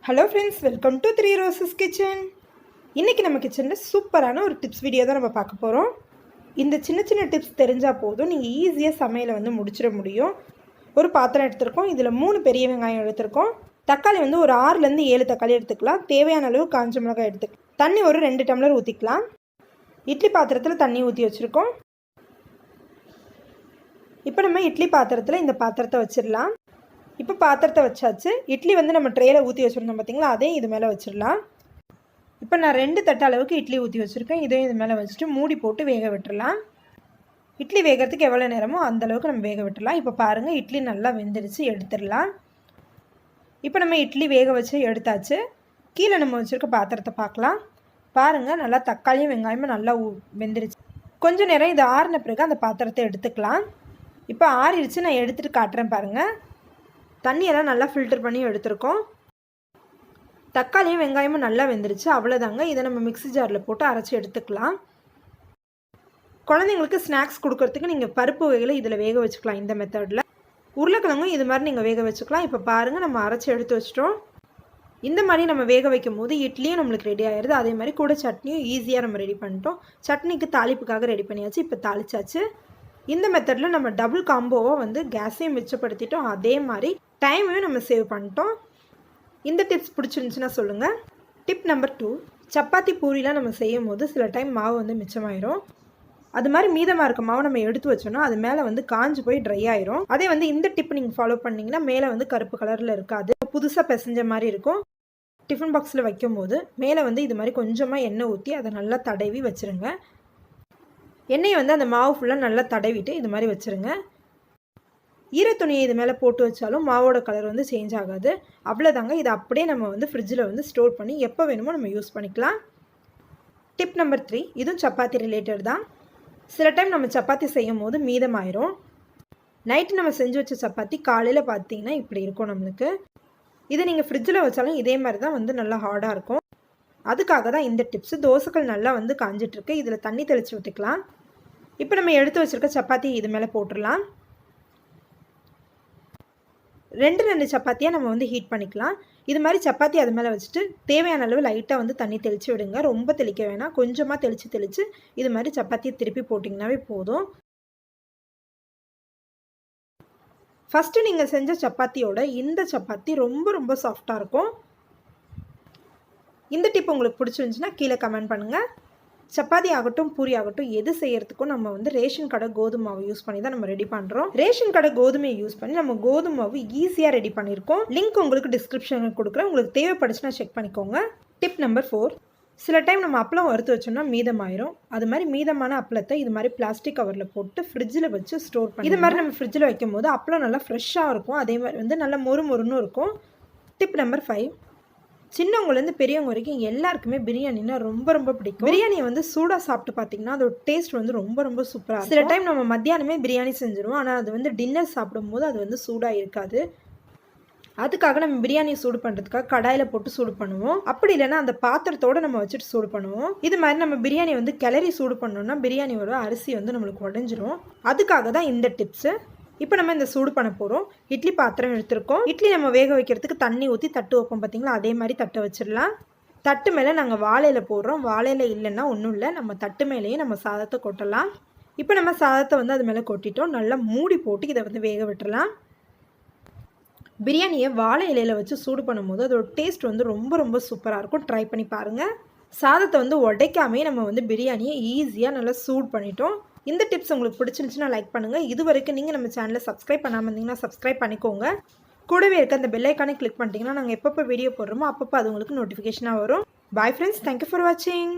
Hello friends, welcome to 3 roses kitchen. இன்றைக்கி நம்ம கிச்சனில் சூப்பரான ஒரு டிப்ஸ் வீடியோ தான் நம்ம பார்க்க போகிறோம். இந்த சின்ன சின்ன டிப்ஸ் தெரிஞ்சால் போதும், நீங்கள் ஈஸியாக சமையலை வந்து முடிச்சிட முடியும். ஒரு பாத்திரம் எடுத்துருக்கோம், இதில் 3 பெரிய வெங்காயம் எடுத்துருக்கோம். தக்காளி வந்து ஒரு 6லேருந்து 7 தக்காளி எடுத்துக்கலாம். தேவையான அளவு காஞ்ச மிளகாய் எடுத்துக்கலாம். தண்ணி ஒரு 2 டம்ளர் ஊற்றிக்கலாம். இட்லி பாத்திரத்தில் தண்ணி ஊற்றி வச்சுருக்கோம். இப்போ நம்ம இட்லி பாத்திரத்தில் இந்த பாத்திரத்தை வச்சிடலாம். இப்போ பாத்திரத்தை வச்சாச்சு. இட்லி வந்து நம்ம ட்ரேயில் ஊற்றி வச்சுருந்தோம் பார்த்திங்களா, அதையும் இது மேலே வச்சிடலாம். இப்போ நான் 2 தட்டு அளவுக்கு இட்லி ஊற்றி வச்சுருக்கேன். இதையும் இது மேலே வச்சுட்டு மூடி போட்டு வேக விட்டுடலாம். இட்லி வேகிறதுக்கு எவ்வளோ நேரமோ அந்தளவுக்கு நம்ம வேக விட்டுடலாம். இப்போ பாருங்கள், இட்லி நல்லா வெந்துடுச்சு, எடுத்துடலாம். இப்போ நம்ம இட்லி வேக வச்சு எடுத்தாச்சு. கீழே நம்ம வச்சுருக்க பாத்திரத்தை பார்க்கலாம். பாருங்கள், நல்லா தக்காளியும் வெங்காயமும் நல்லா வெந்துடுச்சு. கொஞ்சம் நேரம் இது ஆறின பிறகு அந்த பாத்திரத்தை எடுத்துக்கலாம். இப்போ ஆறிடுச்சு, நான் எடுத்துகிட்டு காட்டுறேன் பாருங்கள். தண்ணியெல்லாம் நல்லா ஃபில்டர் பண்ணி எடுத்துருக்கோம். தக்காளியும் வெங்காயமும் நல்லா வெந்துருச்சு. அவ்வளோதாங்க. இதை நம்ம மிக்ஸி ஜாரில் போட்டு அரைச்சி எடுத்துக்கலாம். குழந்தைங்களுக்கு ஸ்நாக்ஸ் கொடுக்கறதுக்கு நீங்கள் பருப்பு வகைகளை இதில் வேக வச்சுக்கலாம். இந்த மெத்தடில் உருளைக்கிழங்கும் இது மாதிரி நீங்கள் வேக வச்சுக்கலாம். இப்போ பாருங்கள், நம்ம அரைச்சி எடுத்து வச்சிட்டோம். இந்த மாதிரி நம்ம வேக வைக்கும் போது இட்லியும் நம்மளுக்கு ரெடி ஆகிடுது. அதே மாதிரி கூட சட்னியும் ஈஸியாக நம்ம ரெடி பண்ணிட்டோம். சட்னிக்கு தாளிப்புக்காக ரெடி பண்ணியாச்சு. இப்போ தாளிச்சாச்சு. இந்த மெத்தடில் நம்ம டபுள் காம்போவாக வந்து கேஸையும் மிச்சப்படுத்திட்டோம். அதே மாதிரி டைமையும் நம்ம சேவ் பண்ணிட்டோம். இந்த டிப்ஸ் பிடிச்சிருந்துச்சுன்னா சொல்லுங்கள். டிப் நம்பர் 2, சப்பாத்தி பூரிலாம் நம்ம செய்யும் போது சில டைம் மாவு வந்து மிச்சமாயிரும். அது மாதிரி மீதமாக இருக்க மாவு நம்ம எடுத்து வச்சோன்னா அது மேலே வந்து காஞ்சு போய் ட்ரை ஆயிரும். அதே வந்து இந்த டிப் நீங்கள் ஃபாலோ பண்ணிங்கன்னா மேலே வந்து கருப்பு கலரில் இருக்காது, புதுசாக பிசைஞ்ச மாதிரி இருக்கும். டிஃபன் பாக்ஸில் வைக்கும் போது மேலே வந்து இது மாதிரி கொஞ்சமாக எண்ணெய் ஊற்றி அதை நல்லா தடவி வச்சுருங்க. எண்ணெயை வந்து அந்த மாவு ஃபுல்லாக நல்லா தடவிட்டு இது மாதிரி வச்சுருங்க. ஈரத்துணியை இது மேலே போட்டு வச்சாலும் மாவோட கலர் வந்து சேஞ்ச் ஆகாது. அவ்வளோதாங்க. இதை அப்படியே நம்ம வந்து ஃப்ரிட்ஜில் வந்து ஸ்டோர் பண்ணி எப்போ வேணுமோ நம்ம யூஸ் பண்ணிக்கலாம். டிப் நம்பர் 3, இதுவும் சப்பாத்தி ரிலேட்டட் தான். சில டைம் நம்ம சப்பாத்தி செய்யும் போது மீதமாயிரும். நைட்டு நம்ம செஞ்சு வச்ச சப்பாத்தி காலையில் பார்த்தீங்கன்னா இப்படி இருக்கும் நம்மளுக்கு. இதை நீங்கள் ஃப்ரிட்ஜில் வச்சாலும் இதே மாதிரி தான் வந்து நல்லா ஹார்டாக இருக்கும். அதுக்காக தான் இந்த டிப்ஸு. தோசைகள் நல்லா வந்து காஞ்சிட்ருக்கு. இதில் தண்ணி தெளித்து விட்டுக்கலாம். இப்போ நம்ம எடுத்து வச்சுருக்க சப்பாத்தி இது மேலே போட்டுடலாம். 2 சப்பாத்தியாக நம்ம வந்து ஹீட் பண்ணிக்கலாம். இது மாதிரி சப்பாத்தி அது மேலே வச்சுட்டு தேவையான அளவு லைட்டாக வந்து தண்ணி தெளித்து விடுங்க. ரொம்ப தெளிக்க வேணாம், கொஞ்சமாக தெளித்து இது மாதிரி சப்பாத்தியை திருப்பி போட்டிங்கனாவே போதும். ஃபஸ்ட்டு நீங்கள் செஞ்ச சப்பாத்தியோட இந்த சப்பாத்தி ரொம்ப ரொம்ப சாஃப்டாக இருக்கும். இந்த டிப் உங்களுக்கு பிடிச்சிருந்துச்சுன்னா கீழே கமெண்ட் பண்ணுங்கள். சப்பாத்தி ஆகட்டும் பூரி ஆகட்டும் எது செய்யறதுக்கும் நம்ம வந்து ரேஷன் கடை கோதுமை மாவு யூஸ் பண்ணி தான் நம்ம ரெடி பண்ணுறோம். ரேஷன் கடை கோதுமையை யூஸ் பண்ணி நம்ம கோதுமை மாவு ஈஸியாக ரெடி பண்ணியிருக்கோம். லிங்க் உங்களுக்கு டிஸ்கிரிப்ஷனில் கொடுக்குறேன். உங்களுக்கு தேவைப்படுச்சுன்னா செக் பண்ணிக்கோங்க. டிப் நம்பர் 4, சில டைம் நம்ம அப்பளம் வறுத்து வச்சோம்னா மீதமாயிரும். அது மாதிரி மீதமான அப்பளத்தை இது மாதிரி பிளாஸ்டிக் கவரில் போட்டு ஃப்ரிட்ஜில் வச்சு ஸ்டோர் பண்ணி இது மாதிரி நம்ம ஃப்ரிட்ஜில் வைக்கும் போது அப்பளம் நல்லா ஃப்ரெஷ்ஷாக இருக்கும். அதே மாதிரி வந்து நல்லா மொறுன்னு இருக்கும். டிப் நம்பர் 5, சின்னவங்கலேருந்து பெரியவங்க வரைக்கும் எல்லாருக்குமே பிரியாணினா ரொம்ப ரொம்ப பிடிக்கும். பிரியாணியை வந்து சூடாக சாப்பிட்டு பார்த்தீங்கன்னா அதோட டேஸ்ட் வந்து ரொம்ப ரொம்ப சூப்பராக. சில டைம் நம்ம மத்தியானமே பிரியாணி செஞ்சுருவோம், ஆனால் அது வந்து டின்னர் சாப்பிடும்போது அது வந்து சூடாக இருக்காது. அதுக்காக நம்ம பிரியாணியை சூடு பண்ணுறதுக்காக கடாயில் போட்டு சூடு பண்ணுவோம். அப்படி இல்லைன்னா அந்த பாத்திரத்தோடு நம்ம வச்சுட்டு சூடு பண்ணுவோம். இது மாதிரி நம்ம பிரியாணி வந்து கிளறி சூடு பண்ணோம்னா பிரியாணியோட அரிசி வந்து நம்மளுக்கு உடஞ்சிரும். அதுக்காக தான் இந்த டிப்ஸு. இப்போ நம்ம இந்த சூடு பண்ண போகிறோம். இட்லி பாத்திரம் எடுத்துருக்கோம். இட்லி நம்ம வேக வைக்கிறதுக்கு தண்ணி ஊற்றி தட்டு வைப்போம் பார்த்தீங்களா, அதே மாதிரி தட்டை வச்சிடலாம். தட்டு மேலே நாங்கள் வாழையில போடுறோம். வாழையில இல்லைன்னா ஒன்றும் இல்லை, நம்ம தட்டு மேலேயே நம்ம சாதத்தை கொட்டலாம். இப்போ நம்ம சாதத்தை வந்து அது மேலே கொட்டிட்டோம். நல்லா மூடி போட்டு இதை வந்து வேக விட்டுறலாம். பிரியாணியை வாழை இலையில் வச்சு சூடு பண்ணும்போது அதோட டேஸ்ட் வந்து ரொம்ப ரொம்ப சூப்பராக இருக்கும். ட்ரை பண்ணி பாருங்கள். சாதத்தை வந்து உடைக்காமே நம்ம வந்து பிரியாணியை ஈஸியாக நல்லா சூடு பண்ணிட்டோம். இந்த டிப்ஸ் உங்களுக்கு பிடிச்சிருந்துச்சுன்னா லைக் பண்ணுங்கள். இது வரைக்கும் நீங்கள் நம்ம சேனலை சப்ஸ்கிரைப் பண்ணாமல் இருந்தீங்கன்னா சப்ஸ்கிரைப் பண்ணிக்கோங்க. கூடவே இருக்க அந்த பெல் ஐக்கானை கிளிக் பண்ணிட்டீங்கன்னா நாங்கள் எப்பப்போ வீடியோ போடுறோமோ அப்பப்போ அது உங்களுக்கு நோட்டிஃபிகேஷனாக வரும். பாய் ஃப்ரெண்ட்ஸ், தேங்க்யூ ஃபார் வாட்சிங்.